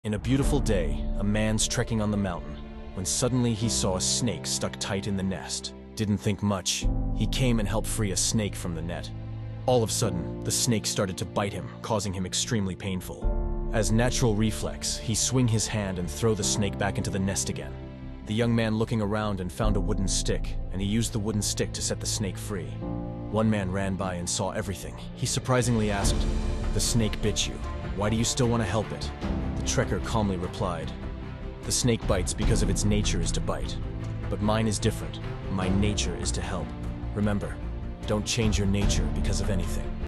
In a beautiful day, a man's trekking on the mountain, when suddenly he saw a snake stuck tight in the nest. Didn't think much. He came and helped free a snake from the net. All of a sudden, the snake started to bite him, causing him extremely painful. As natural reflex, he swing his hand and throw the snake back into the nest again. The young man looking around and found a wooden stick, and he used the wooden stick to set the snake free. One man ran by and saw everything. He surprisingly asked, "The snake bit you. Why do you still want to help it?" The trekker calmly replied, "The snake bites because of its nature is to bite. But mine is different. My nature is to help. Remember, don't change your nature because of anything."